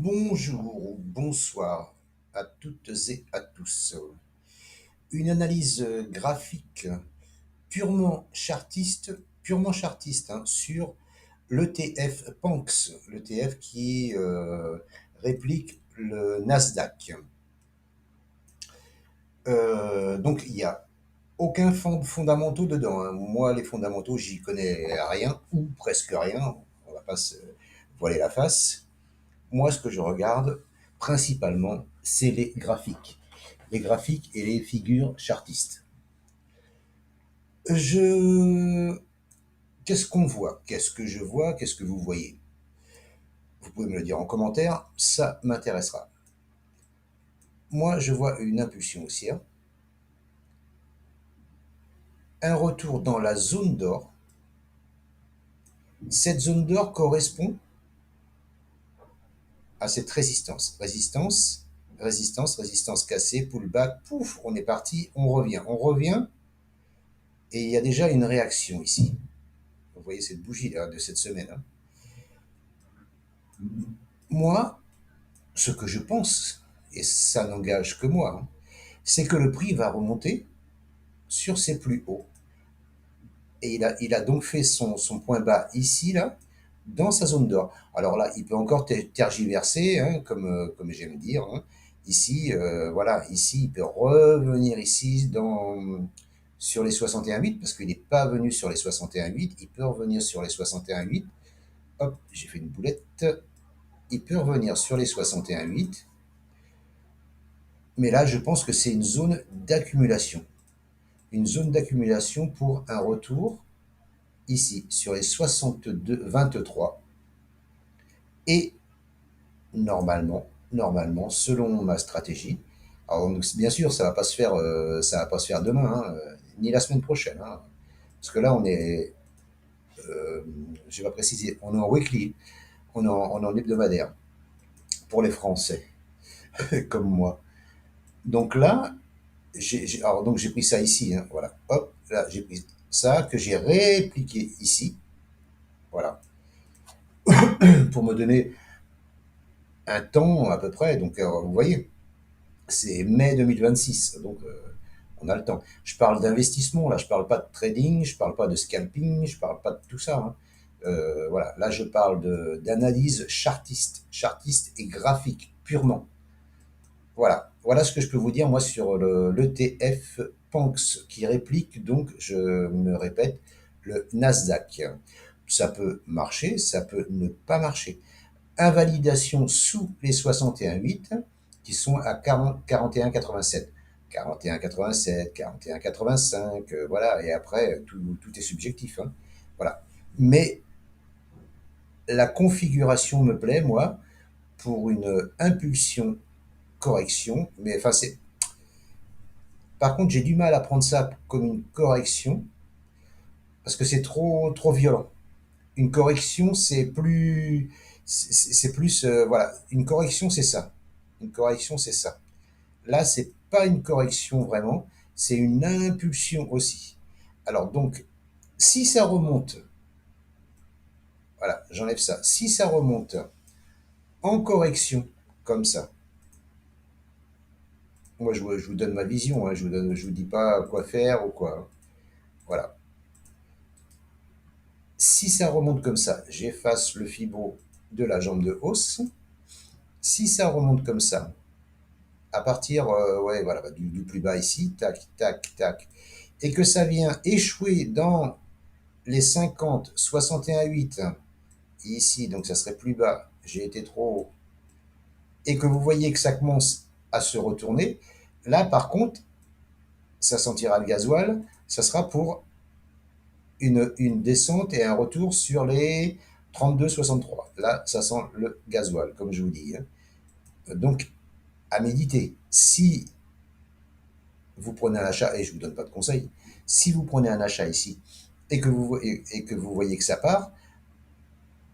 Bonjour ou bonsoir à toutes et à tous. Une analyse graphique purement chartiste hein, sur l'ETF PANX, l'ETF qui réplique le Nasdaq. Donc il n'y a aucun fondamentaux dedans, hein. Moi, les fondamentaux, j'y connais rien ou presque rien. On va pas se voiler la face. Moi, ce que je regarde principalement, c'est les graphiques. Les graphiques et les figures chartistes. Je... Qu'est-ce qu'on voit? Qu'est-ce que je vois? Qu'est-ce que vous voyez? Vous pouvez me le dire en commentaire, ça m'intéressera. Moi, je vois une impulsion haussière, un retour dans la zone d'or. Cette zone d'or correspond à cette résistance. Résistance cassée, pullback, pouf, on est parti, on revient. On revient, et il y a déjà une réaction ici. Vous voyez cette bougie là de cette semaine. Hein. Moi, ce que je pense, et ça n'engage que moi, hein, c'est que le prix va remonter sur ses plus hauts. Et il a donc fait son point bas ici, là, dans sa zone d'or. Alors là, il peut encore tergiverser, hein, comme j'aime dire. Hein. Ici, voilà, ici, il peut revenir ici sur les 61,8, parce qu'il n'est pas venu sur les 61,8. Il peut revenir sur les 61,8. Hop, j'ai fait une boulette. Il peut revenir sur les 61,8. Mais là, je pense que c'est une zone d'accumulation. Une zone d'accumulation pour un retour ici sur les 62,23. Et normalement, selon ma stratégie, alors bien sûr, ça va pas se faire demain, hein, ni la semaine prochaine, hein, parce que là, je vais pas préciser, on est en weekly, on est en hebdomadaire pour les Français comme moi. Donc là, donc j'ai pris ça ici, hein, voilà. Hop, là j'ai pris ça que j'ai répliqué ici, voilà, pour me donner un temps à peu près. Donc vous voyez, c'est mai 2026, donc on a le temps. Je parle d'investissement, là, je parle pas de trading, je parle pas de scalping, je parle pas de tout ça. Hein. Voilà, là je parle d'analyse chartiste et graphique purement. Voilà ce que je peux vous dire moi sur l'ETF PANX qui réplique donc, je me répète, le Nasdaq. Ça peut marcher, ça peut ne pas marcher. Invalidation sous les 61,8 qui sont à 41,87. 41,87, 41,85, voilà, et après tout est subjectif. Hein. Voilà. Mais la configuration me plaît, moi, pour une impulsion correction, mais enfin c'est. Par contre, j'ai du mal à prendre ça comme une correction parce que c'est trop violent. Une correction, c'est plus, voilà, une correction, c'est ça. Une correction, c'est ça. Là, c'est pas une correction vraiment, c'est une impulsion aussi. Alors donc, si ça remonte, voilà, j'enlève ça. Si ça remonte en correction comme ça, moi je vous donne ma vision, hein, je vous dis pas quoi faire ou quoi. Hein. Voilà. Si ça remonte comme ça, j'efface le fibro de la jambe de hausse. Si ça remonte comme ça, à partir ouais, voilà, du plus bas ici, tac, tac, tac, et que ça vient échouer dans les 50, 61,8, ici, donc ça serait plus bas, j'ai été trop haut, et que vous voyez que ça commence à se retourner, là par contre, ça sentira le gasoil, ça sera pour une descente et un retour sur les 32,63. Là, ça sent le gasoil, comme je vous dis. Hein. Donc, à méditer. Si vous prenez un achat, et je ne vous donne pas de conseils, si vous prenez un achat ici et que vous voyez que ça part,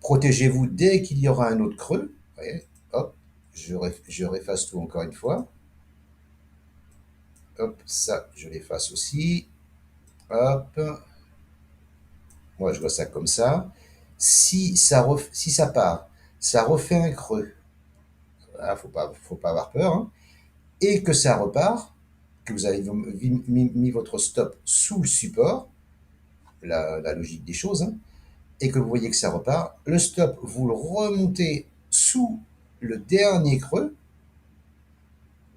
protégez-vous dès qu'il y aura un autre creux. Vous voyez, hop, je réface tout encore une fois. Hop, ça, je l'efface aussi. Hop, moi je vois ça comme ça. Si ça part, ça refait un creux. Voilà, faut pas avoir peur, hein. Et que ça repart, que vous avez mis votre stop sous le support, la logique des choses, hein, et que vous voyez que ça repart, le stop, vous le remontez sous le dernier creux,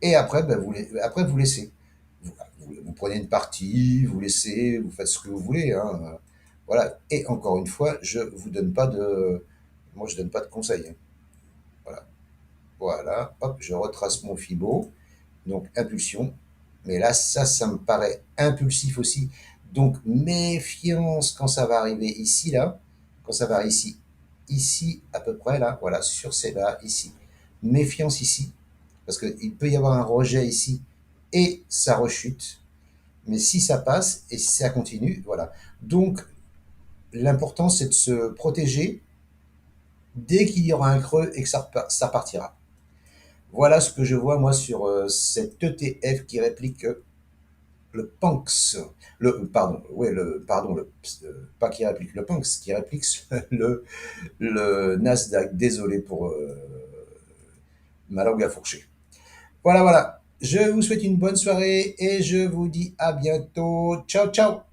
et après, ben, après vous laissez. Vous prenez une partie, vous laissez, vous faites ce que vous voulez, hein. Voilà. Et encore une fois, moi je donne pas de conseils, hein. Voilà. Voilà. Hop, je retrace mon fibo. Donc impulsion. Mais là, ça me paraît impulsif aussi. Donc méfiance quand ça va arriver ici, là. Quand ça va arriver ici. Ici, à peu près, là. Voilà, sur ces là, ici. Méfiance ici. Parce qu'il peut y avoir un rejet ici. Et ça rechute. Mais si ça passe et si ça continue, voilà. Donc l'important, c'est de se protéger dès qu'il y aura un creux et que ça partira. Voilà ce que je vois, moi, sur cet ETF qui réplique le Punks, pardon, ouais, pardon, pas qui réplique le Punks, qui réplique le Nasdaq. Désolé pour ma langue à fourcher. Voilà, voilà. Je vous souhaite une bonne soirée et je vous dis à bientôt. Ciao, ciao.